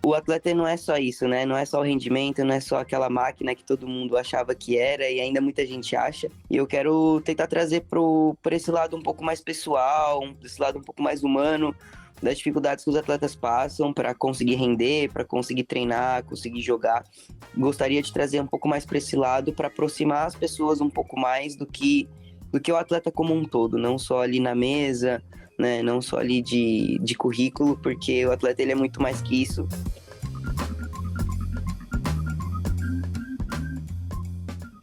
O atleta não é só isso, né? Não é só o rendimento, não é só aquela máquina que todo mundo achava que era e ainda muita gente acha. E eu quero tentar trazer por esse lado um pouco mais pessoal, esse lado um pouco mais humano, das dificuldades que os atletas passam para conseguir render, para conseguir treinar, conseguir jogar. Gostaria de trazer um pouco mais para esse lado, para aproximar as pessoas um pouco mais do que o atleta como um todo, não só ali na mesa, né, não só ali de currículo, porque o atleta ele é muito mais que isso.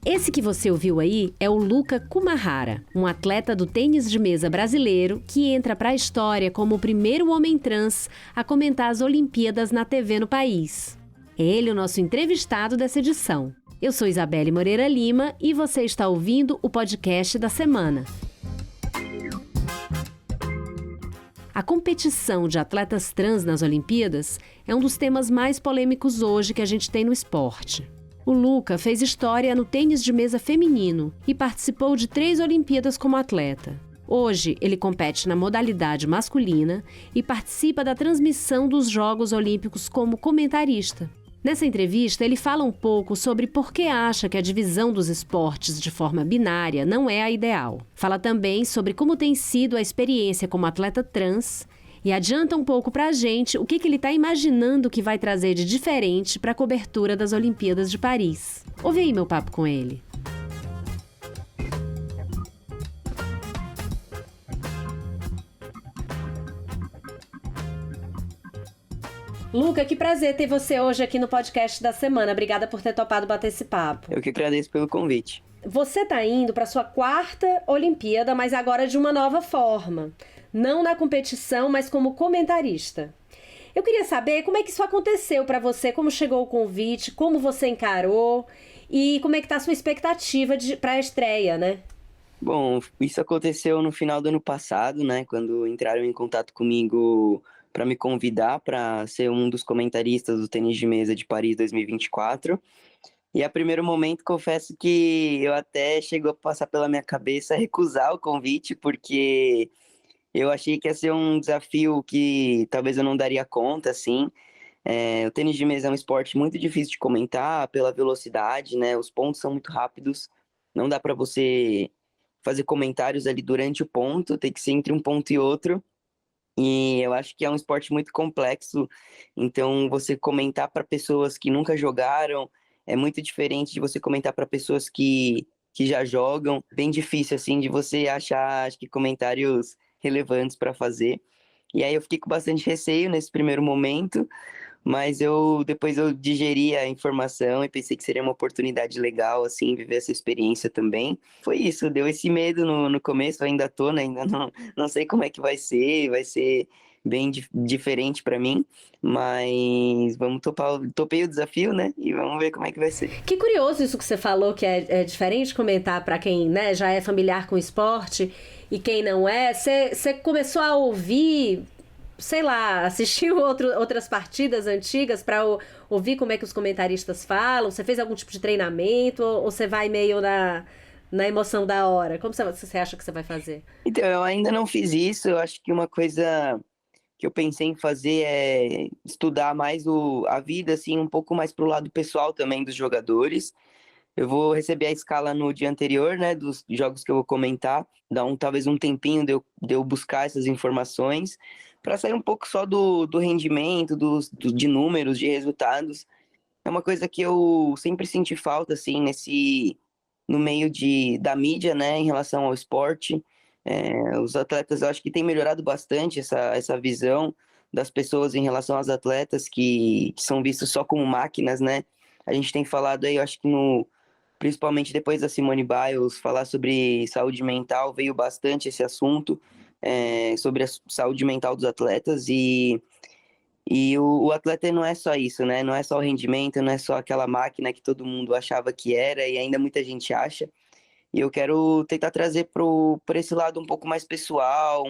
Esse que você ouviu aí é o Luca Kumahara, um atleta do tênis de mesa brasileiro que entra para a história como o primeiro homem trans a comentar as Olimpíadas na TV no país. É ele o nosso entrevistado dessa edição. Eu sou Isabelle Moreira Lima e você está ouvindo o podcast da semana. A competição de atletas trans nas Olimpíadas é um dos temas mais polêmicos hoje que a gente tem no esporte. O Luca fez história no tênis de mesa feminino e participou de 3 Olimpíadas como atleta. Hoje, ele compete na modalidade masculina e participa da transmissão dos Jogos Olímpicos como comentarista. Nessa entrevista, ele fala um pouco sobre por que acha que a divisão dos esportes de forma binária não é a ideal. Fala também sobre como tem sido a experiência como atleta trans e adianta um pouco pra gente o que ele está imaginando que vai trazer de diferente para a cobertura das Olimpíadas de Paris. Ouve aí meu papo com ele. Luca, que prazer ter você hoje aqui no podcast da semana. Obrigada por ter topado bater esse papo. Eu que agradeço pelo convite. Você está indo para sua 4ª Olimpíada, mas agora de uma nova forma. Não na competição, mas como comentarista. Eu queria saber como é que isso aconteceu para você, como chegou o convite, como você encarou e como é que está a sua expectativa para a estreia, né? Bom, isso aconteceu no final do ano passado, né, quando entraram em contato comigo para me convidar para ser um dos comentaristas do tênis de mesa de Paris 2024. E a primeiro momento, confesso que eu até chegou a passar pela minha cabeça recusar o convite, porque eu achei que ia ser um desafio que talvez eu não daria conta, assim. O tênis de mesa é um esporte muito difícil de comentar pela velocidade, né? Os pontos são muito rápidos, não dá para você fazer comentários ali durante o ponto, tem que ser entre um ponto e outro. E eu acho que é um esporte muito complexo, então você comentar para pessoas que nunca jogaram é muito diferente de você comentar para pessoas que já jogam. Bem difícil, assim, de você achar, acho que, comentários relevantes para fazer. E aí eu fiquei com bastante receio nesse primeiro momento, mas depois eu digeri a informação e pensei que seria uma oportunidade legal, assim, viver essa experiência também. Foi isso, deu esse medo no começo, eu ainda tô, né, ainda não sei como é que vai ser bem diferente para mim, mas vamos topei o desafio, né, e vamos ver como é que vai ser. Que curioso isso que você falou, que é diferente comentar para quem, né, já é familiar com o esporte e quem não é. Você começou a ouvir, sei lá, assistiu outras partidas antigas para ouvir como é que os comentaristas falam? Você fez algum tipo de treinamento ou você vai meio na emoção da hora? Como você acha que você vai fazer? Então, eu ainda não fiz isso, eu acho que uma coisa que eu pensei em fazer é estudar mais a vida, assim, um pouco mais pro lado pessoal também dos jogadores. Eu vou receber a escala no dia anterior, né, dos jogos que eu vou comentar, dar talvez um tempinho de eu buscar essas informações, para sair um pouco só do rendimento, de números, de resultados. É uma coisa que eu sempre senti falta, assim, no meio da mídia, né, em relação ao esporte. Os atletas, eu acho que tem melhorado bastante essa visão das pessoas em relação aos atletas que são vistos só como máquinas, né? A gente tem falado aí, eu acho que principalmente depois da Simone Biles, falar sobre saúde mental, veio bastante esse assunto, sobre a saúde mental dos atletas e o atleta não é só isso, né? Não é só o rendimento, não é só aquela máquina que todo mundo achava que era e ainda muita gente acha. E eu quero tentar trazer por esse lado um pouco mais pessoal,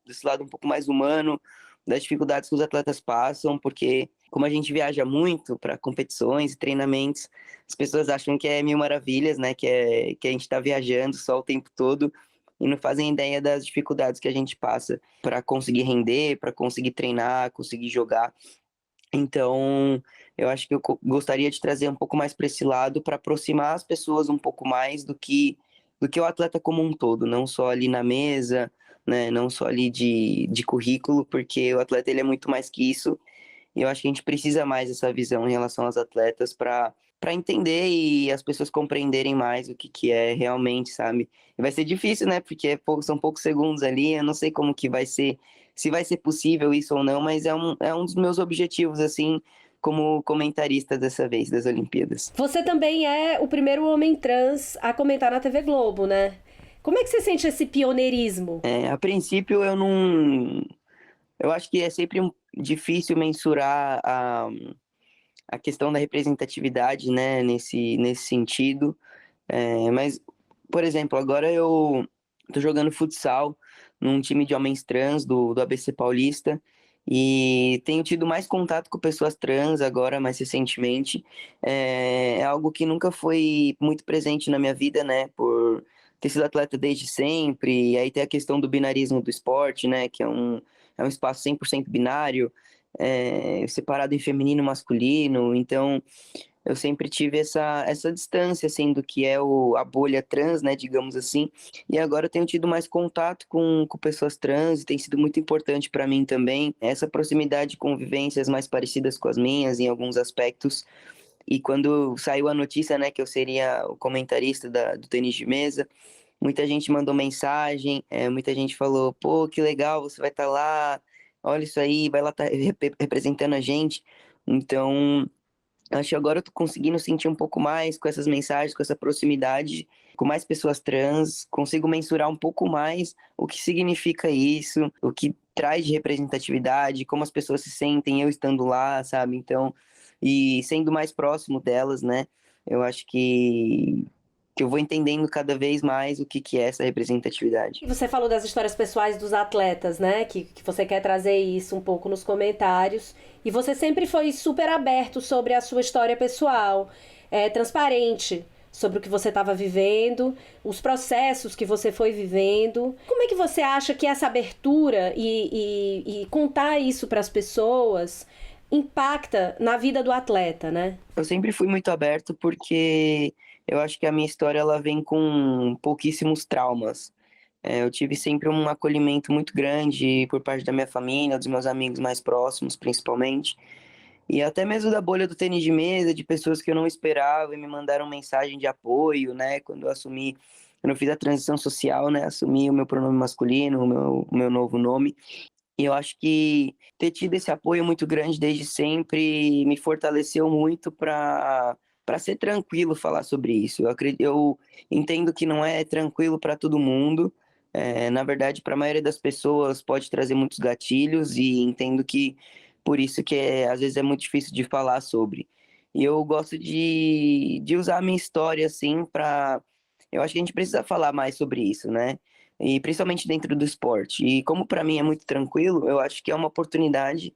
desse lado um pouco mais humano, das dificuldades que os atletas passam, porque como a gente viaja muito para competições e treinamentos, as pessoas acham que é mil maravilhas, né? Que a gente está viajando só o tempo todo e não fazem ideia das dificuldades que a gente passa para conseguir render, para conseguir treinar, conseguir jogar. Então, eu acho que eu gostaria de trazer um pouco mais para esse lado, para aproximar as pessoas um pouco mais do que o atleta como um todo, não só ali na mesa, né, não só ali de currículo, porque o atleta ele é muito mais que isso, e eu acho que a gente precisa mais dessa visão em relação aos atletas para entender e as pessoas compreenderem mais o que, que é realmente, sabe? E vai ser difícil, né? Porque são poucos segundos ali, eu não sei como que vai ser, se vai ser possível isso ou não, mas é um dos meus objetivos, assim, como comentarista dessa vez, das Olimpíadas. Você também é o primeiro homem trans a comentar na TV Globo, né? Como é que você sente esse pioneirismo? A princípio, eu não. Eu acho que é sempre difícil mensurar a questão da representatividade, né, nesse sentido. Mas, por exemplo, agora eu tô jogando futsal num time de homens trans do ABC Paulista e tenho tido mais contato com pessoas trans agora, mais recentemente. É algo que nunca foi muito presente na minha vida, né, por ter sido atleta desde sempre, e aí tem a questão do binarismo do esporte, né, que é um espaço 100% binário, separado em feminino e masculino, então eu sempre tive essa distância, assim, do que é a bolha trans, né, digamos assim, e agora eu tenho tido mais contato com pessoas trans e tem sido muito importante para mim também, essa proximidade de convivências mais parecidas com as minhas em alguns aspectos, e quando saiu a notícia, né, que eu seria o comentarista do tênis de mesa, muita gente mandou mensagem, muita gente falou, pô, que legal, você vai estar lá, olha isso aí, vai lá estar representando a gente, então acho que agora eu tô conseguindo sentir um pouco mais com essas mensagens, com essa proximidade, com mais pessoas trans, consigo mensurar um pouco mais o que significa isso, o que traz de representatividade, como as pessoas se sentem eu estando lá, sabe? Então, e sendo mais próximo delas, né? Eu acho que eu vou entendendo cada vez mais o que que é essa representatividade. E você falou das histórias pessoais dos atletas, né? Que você quer trazer isso um pouco nos comentários. E você sempre foi super aberto sobre a sua história pessoal, transparente sobre o que você estava vivendo, os processos que você foi vivendo. Como é que você acha que essa abertura e contar isso para as pessoas impacta na vida do atleta, né? Eu sempre fui muito aberto porque eu acho que a minha história ela vem com pouquíssimos traumas. Eu tive sempre um acolhimento muito grande por parte da minha família, dos meus amigos mais próximos, principalmente. E até mesmo da bolha do tênis de mesa, de pessoas que eu não esperava e me mandaram mensagem de apoio, né? Quando eu fiz a transição social, né? Assumi o meu pronome masculino, o meu novo nome. E eu acho que ter tido esse apoio muito grande desde sempre me fortaleceu muito para ser tranquilo falar sobre isso. Eu entendo que não é tranquilo para todo mundo. Na verdade, para a maioria das pessoas pode trazer muitos gatilhos e entendo que por isso que às vezes é muito difícil de falar sobre. E eu gosto de usar a minha história assim para. Eu acho que a gente precisa falar mais sobre isso, né? E principalmente dentro do esporte. E como para mim é muito tranquilo, eu acho que é uma oportunidade,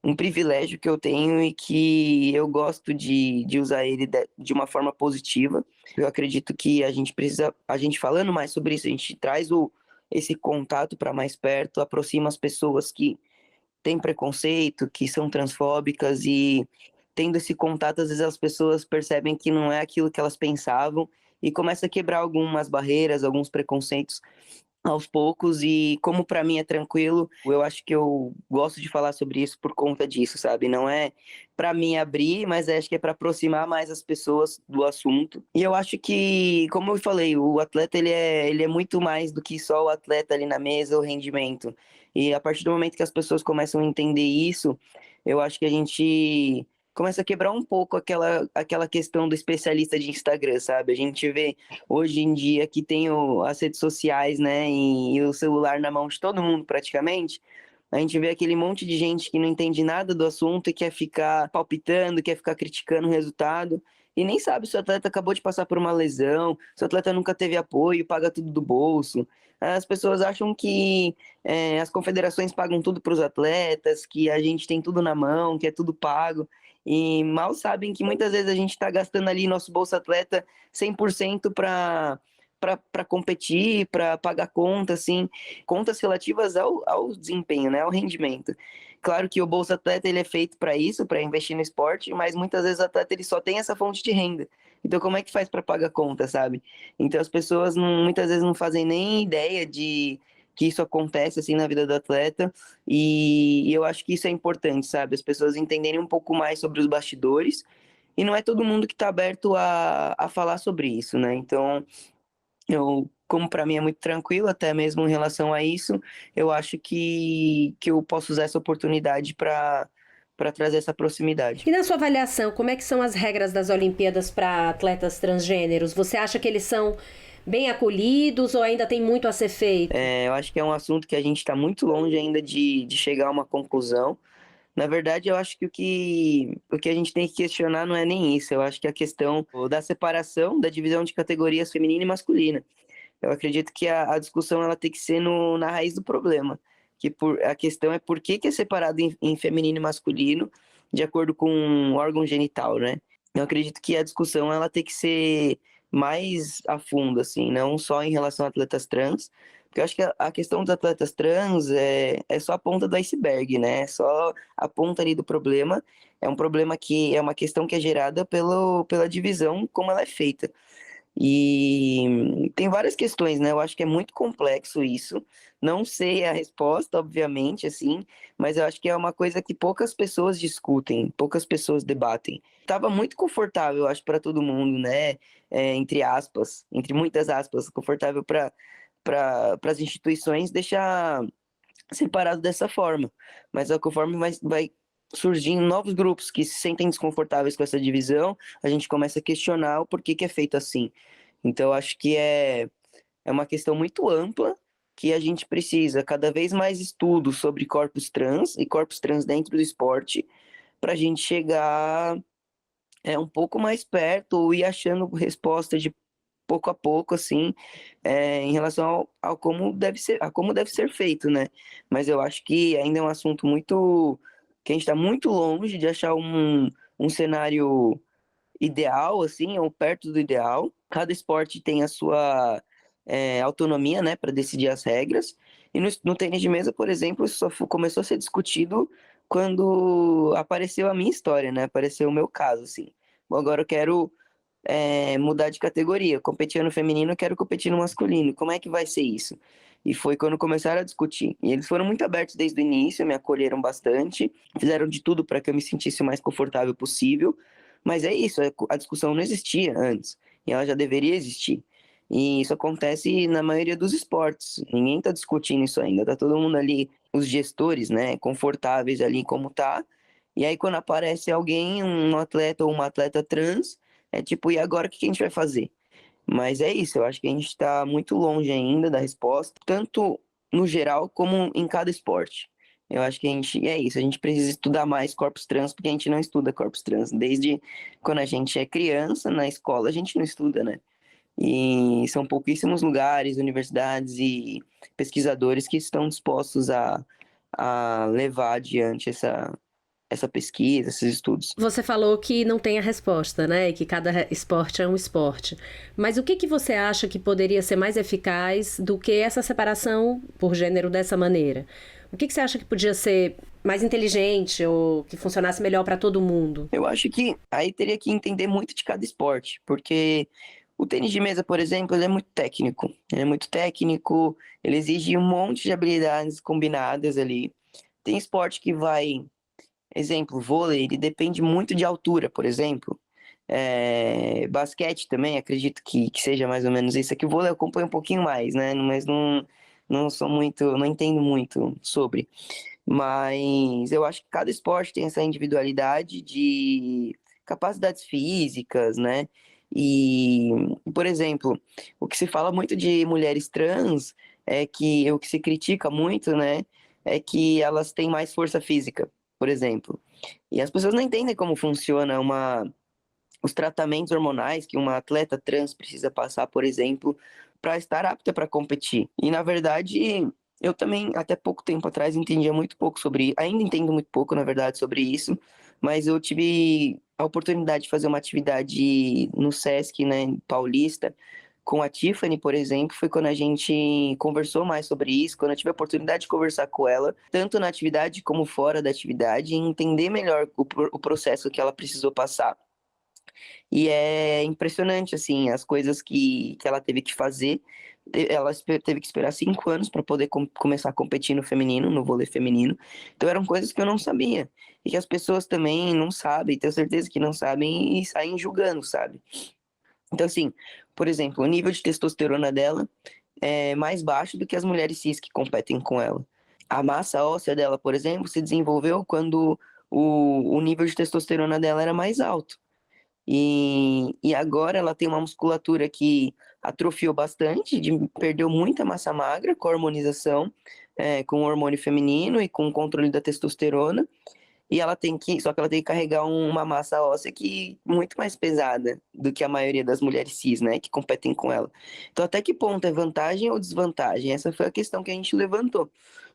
um privilégio que eu tenho e que eu gosto de usar ele de uma forma positiva. Eu acredito que a gente precisa, a gente falando mais sobre isso, a gente traz esse contato para mais perto, aproxima as pessoas que têm preconceito, que são transfóbicas e tendo esse contato, às vezes as pessoas percebem que não é aquilo que elas pensavam e começa a quebrar algumas barreiras, alguns preconceitos aos poucos e como para mim é tranquilo, eu acho que eu gosto de falar sobre isso por conta disso, sabe? Não é para mim abrir, mas acho que é para aproximar mais as pessoas do assunto. E eu acho que, como eu falei, o atleta ele é muito mais do que só o atleta ali na mesa, o rendimento. E a partir do momento que as pessoas começam a entender isso, eu acho que a gente começa a quebrar um pouco aquela questão do especialista de Instagram, sabe? A gente vê hoje em dia que tem as redes sociais, né, e o celular na mão de todo mundo praticamente, a gente vê aquele monte de gente que não entende nada do assunto e quer ficar palpitando, quer ficar criticando o resultado, e nem sabe se o atleta acabou de passar por uma lesão, se o atleta nunca teve apoio, paga tudo do bolso. As pessoas acham que as confederações pagam tudo para os atletas, que a gente tem tudo na mão, que é tudo pago, e mal sabem que muitas vezes a gente está gastando ali nosso bolso atleta 100% para competir, para pagar conta, assim, contas relativas ao desempenho, né, ao rendimento. claro que o Bolsa Atleta ele é feito para isso, para investir no esporte, mas muitas vezes o atleta ele só tem essa fonte de renda. Então como é que faz para pagar a conta, sabe? Então as pessoas muitas vezes não fazem nem ideia de que isso acontece assim na vida do atleta, e eu acho que isso é importante, sabe? As pessoas entenderem um pouco mais sobre os bastidores, e não é todo mundo que está aberto a falar sobre isso, né? Então como para mim é muito tranquilo, até mesmo em relação a isso, eu acho que eu posso usar essa oportunidade para trazer essa proximidade. E na sua avaliação, como é que são as regras das Olimpíadas para atletas transgêneros? Você acha que eles são bem acolhidos ou ainda tem muito a ser feito? Eu acho que é um assunto que a gente está muito longe ainda de chegar a uma conclusão. Na verdade, eu acho que o que a gente tem que questionar não é nem isso. Eu acho que a questão da separação, da divisão de categorias feminina e masculina. Eu acredito que a discussão ela tem que ser na raiz do problema. A questão é por que é separado em feminino e masculino de acordo com o órgão genital, né? Eu acredito que a discussão ela tem que ser mais a fundo, assim, não só em relação a atletas trans, porque eu acho que a questão dos atletas trans é só a ponta do iceberg, né? É só a ponta ali do problema. É um problema que é uma questão que é gerada pela divisão como ela é feita. E tem várias questões, né? Eu acho que é muito complexo isso. Não sei a resposta, obviamente, assim, mas eu acho que é uma coisa que poucas pessoas discutem, poucas pessoas debatem. Tava muito confortável, eu acho, para todo mundo, né? Entre aspas, entre muitas aspas, confortável para as instituições deixar separado dessa forma. Mas conforme vai surgindo novos grupos que se sentem desconfortáveis com essa divisão, a gente começa a questionar o porquê que é feito assim. Então, eu acho que é uma questão muito ampla que a gente precisa cada vez mais estudo sobre corpos trans e corpos trans dentro do esporte para a gente chegar um pouco mais perto ou ir achando resposta de pouco a pouco, assim, em relação ao como deve ser feito, né? Mas eu acho que ainda é um assunto que a gente está muito longe de achar um cenário ideal, assim, ou perto do ideal. Cada esporte tem a sua autonomia, né, para decidir as regras. E no tênis de mesa, por exemplo, isso começou a ser discutido quando apareceu a minha história, né? Apareceu o meu caso, assim. Bom, agora eu quero mudar de categoria. Competir no feminino, eu quero competir no masculino. Como é que vai ser isso? E foi quando começaram a discutir. E eles foram muito abertos desde o início, me acolheram bastante, fizeram de tudo para que eu me sentisse o mais confortável possível. Mas é isso, a discussão não existia antes, e ela já deveria existir. E isso acontece na maioria dos esportes. Ninguém está discutindo isso ainda, tá todo mundo ali, os gestores, né, confortáveis ali como tá. E aí quando aparece alguém, um atleta ou uma atleta trans, é tipo, e agora o que a gente vai fazer? Mas é isso, eu acho que a gente está muito longe ainda da resposta, tanto no geral como em cada esporte. Eu acho que é isso, a gente precisa estudar mais corpos trans, porque a gente não estuda corpos trans. Desde quando a gente é criança, na escola, a gente não estuda, né? E são pouquíssimos lugares, universidades e pesquisadores que estão dispostos a levar adiante essa pesquisa, esses estudos. Você falou que não tem a resposta, né? E que cada esporte é um esporte. Mas o que você acha que poderia ser mais eficaz do que essa separação por gênero dessa maneira? O que você acha que podia ser mais inteligente ou que funcionasse melhor para todo mundo? Eu acho que aí teria que entender muito de cada esporte, porque o tênis de mesa, por exemplo, ele é muito técnico. Ele é muito técnico, ele exige um monte de habilidades combinadas ali. Tem esporte que vai, exemplo, vôlei, ele depende muito de altura, por exemplo. Basquete também, acredito que seja mais ou menos isso. Aqui o vôlei eu acompanho um pouquinho mais, né? Mas não sou muito, não entendo muito sobre. Mas eu acho que cada esporte tem essa individualidade de capacidades físicas, né? E, por exemplo, o que se fala muito de mulheres trans é que o que se critica muito, né? É que elas têm mais força física, por exemplo. E as pessoas não entendem como funciona os tratamentos hormonais que uma atleta trans precisa passar, por exemplo, para estar apta para competir. E na verdade, eu também, até pouco tempo atrás, entendia muito pouco sobre, ainda entendo muito pouco, na verdade, sobre isso, mas eu tive a oportunidade de fazer uma atividade no Sesc, né, em Paulista, com a Tiffany, por exemplo, foi quando a gente conversou mais sobre isso, quando eu tive a oportunidade de conversar com ela, tanto na atividade como fora da atividade, e entender melhor o processo que ela precisou passar. E é impressionante, assim, as coisas que ela teve que fazer. Ela teve que esperar 5 anos para poder começar a competir no feminino, no vôlei feminino. Então eram coisas que eu não sabia. E que as pessoas também não sabem, tenho certeza que não sabem e saem julgando, sabe? Então, assim, por exemplo, o nível de testosterona dela é mais baixo do que as mulheres cis que competem com ela. A massa óssea dela, por exemplo, se desenvolveu quando o nível de testosterona dela era mais alto. E agora ela tem uma musculatura que atrofiou bastante, perdeu muita massa magra com a hormonização, com o hormônio feminino e com o controle da testosterona. E só que ela tem que carregar uma massa óssea que muito mais pesada do que a maioria das mulheres cis, né, que competem com ela. Então, até que ponto é vantagem ou desvantagem? Essa foi a questão que a gente levantou.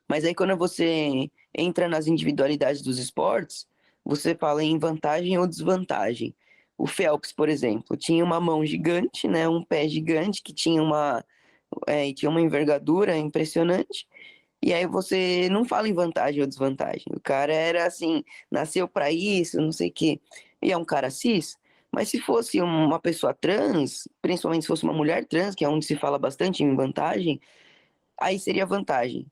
Mas aí, quando você entra nas individualidades dos esportes, você fala em vantagem ou desvantagem. O Phelps, por exemplo, tinha uma mão gigante, né, um pé gigante que tinha uma envergadura impressionante. E aí você não fala em vantagem ou desvantagem. O cara era assim, nasceu pra isso, não sei o quê. E é um cara cis, mas se fosse uma pessoa trans, principalmente se fosse uma mulher trans, que é onde se fala bastante em vantagem, aí seria vantagem.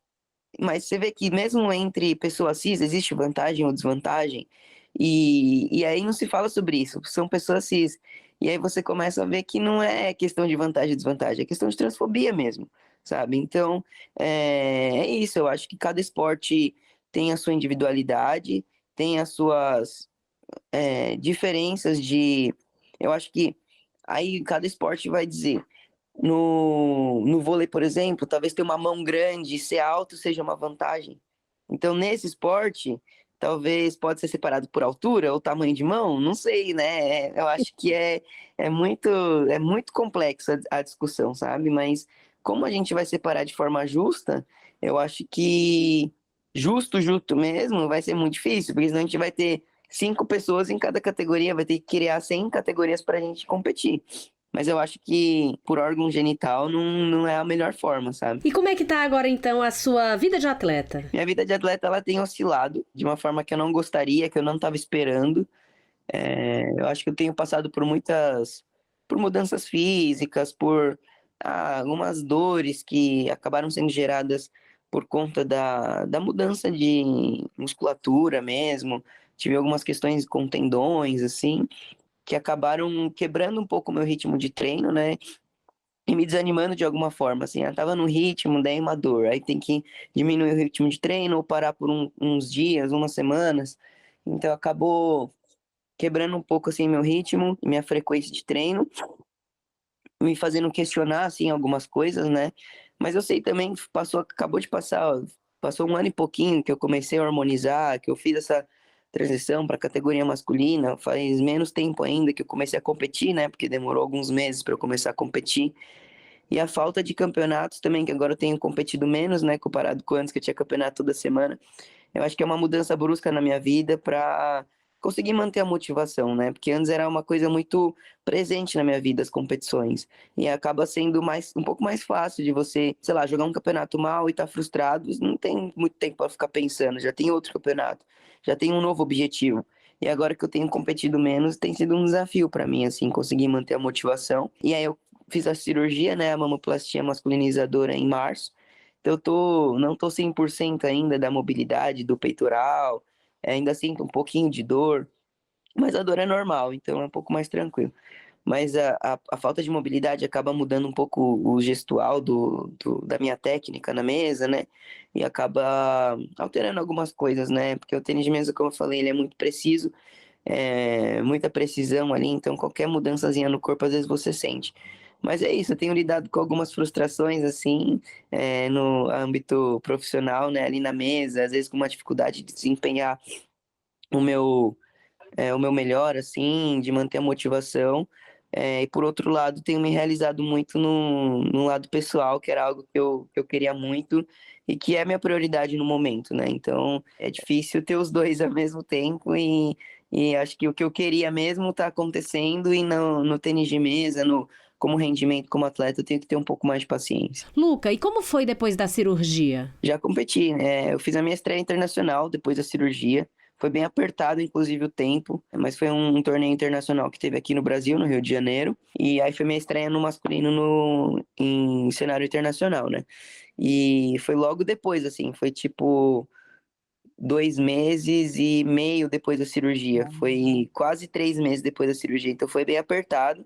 Mas você vê que mesmo entre pessoas cis existe vantagem ou desvantagem, e aí não se fala sobre isso, são pessoas cis. E aí você começa a ver que não é questão de vantagem e desvantagem, é questão de transfobia mesmo, sabe? Então, é isso, eu acho que cada esporte tem a sua individualidade, tem as suas diferenças de. Eu acho que aí cada esporte vai dizer. No vôlei, por exemplo, talvez ter uma mão grande e ser alto seja uma vantagem. Então, nesse esporte, talvez pode ser separado por altura ou tamanho de mão, não sei, né? Eu acho que é muito, é muito complexa a discussão, sabe? Mas como a gente vai separar de forma justa, eu acho que justo mesmo vai ser muito difícil, porque senão a gente vai ter 5 pessoas em cada categoria, vai ter que criar 100 categorias para a gente competir. Mas eu acho que por órgão genital não é a melhor forma, sabe? E como é que tá agora, então, a sua vida de atleta? Minha vida de atleta, ela tem oscilado de uma forma que eu não gostaria, que eu não estava esperando. Eu acho que eu tenho passado por mudanças físicas, por algumas dores que acabaram sendo geradas por conta da mudança de musculatura mesmo. Tive algumas questões com tendões, assim, que acabaram quebrando um pouco o meu ritmo de treino, né? E me desanimando de alguma forma, assim, eu tava no ritmo, daí uma dor, aí tem que diminuir o ritmo de treino ou parar por uns dias, umas semanas, então acabou quebrando um pouco, assim, meu ritmo, minha frequência de treino, me fazendo questionar, assim, algumas coisas, né, mas eu sei também que acabou de passar, ó, passou um ano e pouquinho que eu comecei a harmonizar, que eu fiz essa transição para categoria masculina, faz menos tempo ainda que eu comecei a competir, né, porque demorou alguns meses para eu começar a competir, e a falta de campeonatos também, que agora eu tenho competido menos, né, comparado com antes que eu tinha campeonato toda semana. Eu acho que é uma mudança brusca na minha vida para conseguir manter a motivação, né? Porque antes era uma coisa muito presente na minha vida, as competições. E acaba sendo um pouco mais fácil de você, sei lá, jogar um campeonato mal e estar frustrado. Não tem muito tempo para ficar pensando, já tem outro campeonato, já tem um novo objetivo. E agora que eu tenho competido menos, tem sido um desafio para mim, assim, conseguir manter a motivação. E aí eu fiz a cirurgia, né, a mamoplastia masculinizadora em março. Então não tô 100% ainda da mobilidade, do peitoral, ainda sinto um pouquinho de dor, mas a dor é normal, então é um pouco mais tranquilo. Mas a falta de mobilidade acaba mudando um pouco o gestual da minha técnica na mesa, né? E acaba alterando algumas coisas, né? Porque o tênis de mesa, como eu falei, ele é muito preciso, muita precisão ali, então qualquer mudançazinha no corpo às vezes você sente. Mas é isso, eu tenho lidado com algumas frustrações assim, no âmbito profissional, né, ali na mesa, às vezes com uma dificuldade de desempenhar o meu, o meu melhor, assim, de manter a motivação. E por outro lado, tenho me realizado muito no lado pessoal, que era algo que eu queria muito e que é minha prioridade no momento, né? Então é difícil ter os dois ao mesmo tempo e acho que o que eu queria mesmo está acontecendo e no tênis de mesa, como rendimento como atleta, eu tenho que ter um pouco mais de paciência. Luca, e como foi depois da cirurgia? Já competi, né? Eu fiz a minha estreia internacional depois da cirurgia. Foi bem apertado, inclusive, o tempo, mas foi um torneio internacional que teve aqui no Brasil, no Rio de Janeiro. E aí foi minha estreia no masculino em cenário internacional, né? E foi logo depois, assim, foi tipo 2 meses e meio depois da cirurgia. Foi quase 3 meses depois da cirurgia, então foi bem apertado.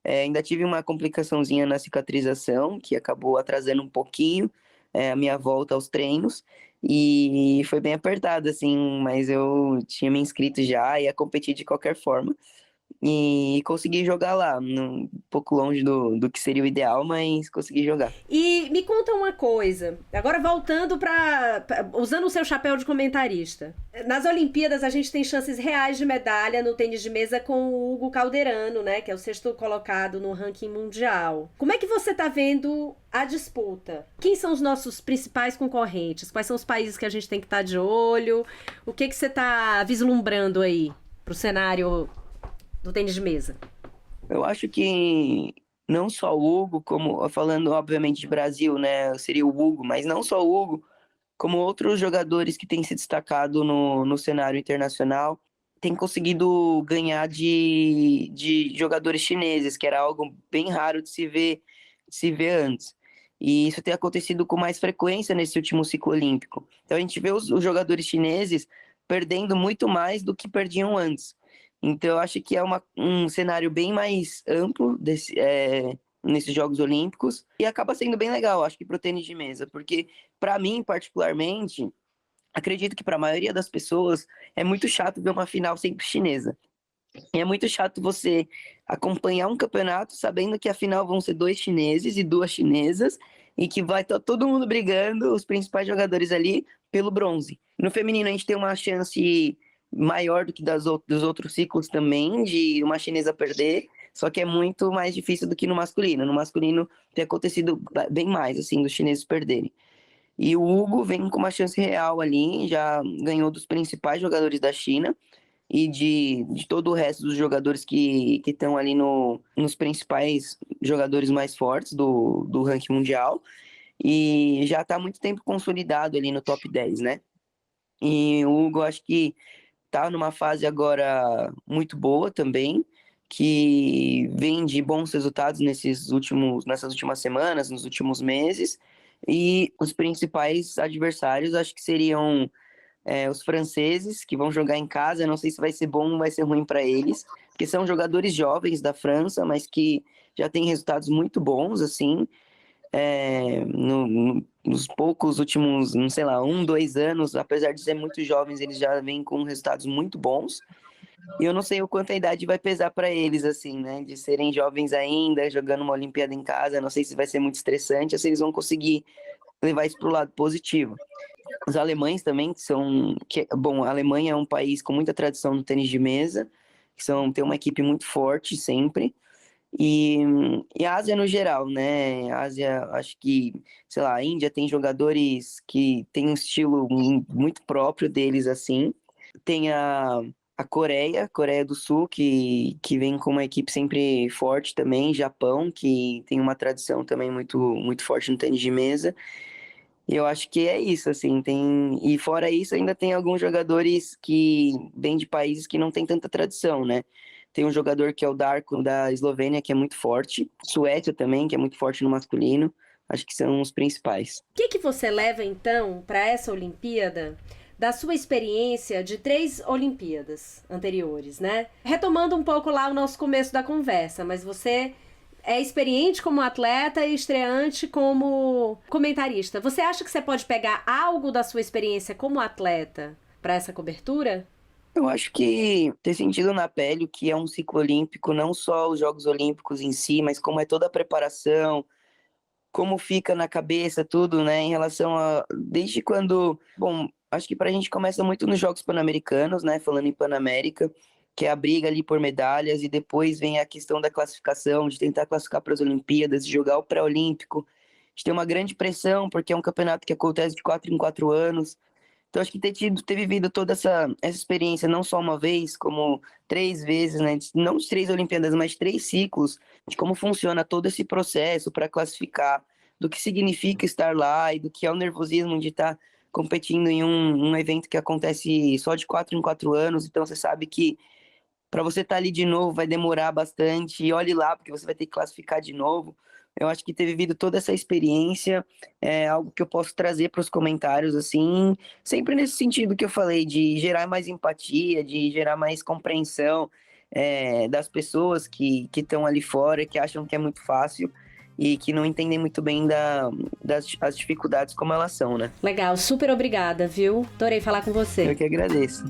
Ainda tive uma complicaçãozinha na cicatrização, que acabou atrasando um pouquinho, a minha volta aos treinos. E foi bem apertado, assim, mas eu tinha me inscrito já, ia competir de qualquer forma. E consegui jogar lá, um pouco longe do que seria o ideal, mas consegui jogar. E me conta uma coisa, agora voltando usando o seu chapéu de comentarista. Nas Olimpíadas a gente tem chances reais de medalha no tênis de mesa com o Hugo Calderano, né, que é o 6º colocado no ranking mundial. Como é que você tá vendo a disputa? Quem são os nossos principais concorrentes? Quais são os países que a gente tem que estar de olho? O que você tá vislumbrando aí pro cenário do tênis de mesa? Eu acho que não só o Hugo, como falando obviamente de Brasil, né? Seria o Hugo, mas não só o Hugo, como outros jogadores que têm se destacado no cenário internacional, têm conseguido ganhar de jogadores chineses, que era algo bem raro de se ver antes. E isso tem acontecido com mais frequência nesse último ciclo olímpico. Então a gente vê os jogadores chineses perdendo muito mais do que perdiam antes. Então, eu acho que é um cenário bem mais amplo nesses Jogos Olímpicos e acaba sendo bem legal, acho que para o tênis de mesa, porque para mim, particularmente, acredito que para a maioria das pessoas é muito chato ver uma final sempre chinesa. E é muito chato você acompanhar um campeonato sabendo que a final vão ser 2 chineses e 2 chinesas e que vai estar todo mundo brigando, os principais jogadores ali, pelo bronze. No feminino, a gente tem uma chance maior do que dos outros ciclos também, de uma chinesa perder, só que é muito mais difícil do que no masculino. No masculino tem acontecido bem mais, assim, dos chineses perderem. E o Hugo vem com uma chance real ali, já ganhou dos principais jogadores da China e de todo o resto dos jogadores que estão ali nos principais jogadores mais fortes do ranking mundial. E já está há muito tempo consolidado ali no top 10, né? E o Hugo, acho que tá numa fase agora muito boa também, que vem de bons resultados nessas últimas semanas, nos últimos meses. E os principais adversários acho que seriam os franceses, que vão jogar em casa. Eu não sei se vai ser bom ou vai ser ruim para eles, porque são jogadores jovens da França, mas que já têm resultados muito bons, assim. Nos poucos últimos, não sei lá, 1, 2 anos, apesar de ser muito jovens, eles já vêm com resultados muito bons. E eu não sei o quanto a idade vai pesar para eles, assim, né? De serem jovens ainda, jogando uma Olimpíada em casa. Não sei se vai ser muito estressante ou se eles vão conseguir levar isso para o lado positivo. Os alemães também, bom, a Alemanha é um país com muita tradição no tênis de mesa, tem uma equipe muito forte sempre. E, e a Ásia no geral, né? A Ásia, acho que, sei lá, a Índia tem jogadores que tem um estilo muito próprio deles, assim. Tem a Coreia do Sul, que vem com uma equipe sempre forte também. Japão, que tem uma tradição também muito, muito forte no tênis de mesa. E eu acho que é isso, assim, e fora isso ainda tem alguns jogadores que vêm de países que não tem tanta tradição, né? Tem um jogador que é o Darko, da Eslovênia, que é muito forte. Suécia também, que é muito forte no masculino. Acho que são os principais. O que você leva, então, para essa Olimpíada da sua experiência de 3 Olimpíadas anteriores, né? Retomando um pouco lá o nosso começo da conversa, mas você é experiente como atleta e estreante como comentarista. Você acha que você pode pegar algo da sua experiência como atleta para essa cobertura? Eu acho que ter sentido na pele o que é um ciclo olímpico, não só os Jogos Olímpicos em si, mas como é toda a preparação, como fica na cabeça tudo, né, em relação a... Desde quando... Bom, acho que pra gente começa muito nos Jogos Pan-Americanos, né, falando em Panamérica, que é a briga ali por medalhas, e depois vem a questão da classificação, de tentar classificar para as Olimpíadas, de jogar o pré-olímpico. A gente tem uma grande pressão, porque é um campeonato que acontece de 4 em 4 anos, Então, acho que ter vivido toda essa experiência, não só uma vez, como 3 vezes, né? Não de 3 Olimpíadas, mas 3 ciclos, de como funciona todo esse processo para classificar, do que significa estar lá e do que é o nervosismo de estar competindo em um evento que acontece só de 4 em 4 anos. Então, você sabe que para você estar ali de novo vai demorar bastante, e olhe lá, porque você vai ter que classificar de novo. Eu acho que ter vivido toda essa experiência é algo que eu posso trazer para os comentários, assim, sempre nesse sentido que eu falei, de gerar mais empatia, de gerar mais compreensão das pessoas que estão ali fora, que acham que é muito fácil e que não entendem muito bem as dificuldades como elas são, né? Legal, super obrigada, viu? Adorei falar com você. Eu que agradeço.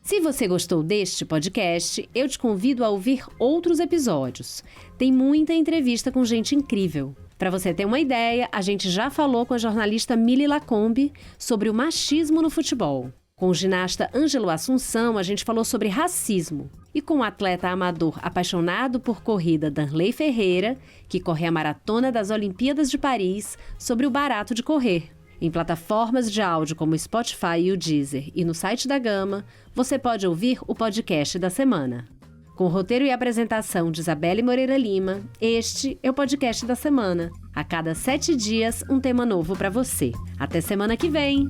Se você gostou deste podcast, eu te convido a ouvir outros episódios. Tem muita entrevista com gente incrível. Para você ter uma ideia, a gente já falou com a jornalista Mili Lacombe sobre o machismo no futebol. Com o ginasta Ângelo Assunção, a gente falou sobre racismo. E com o atleta amador apaixonado por corrida Danley Ferreira, que corre a maratona das Olimpíadas de Paris, sobre o barato de correr. Em plataformas de áudio como o Spotify e o Deezer e no site da Gama, você pode ouvir o podcast da semana. Com roteiro e apresentação de Isabelle Moreira Lima, este é o podcast da semana. A cada 7 dias, um tema novo para você. Até semana que vem!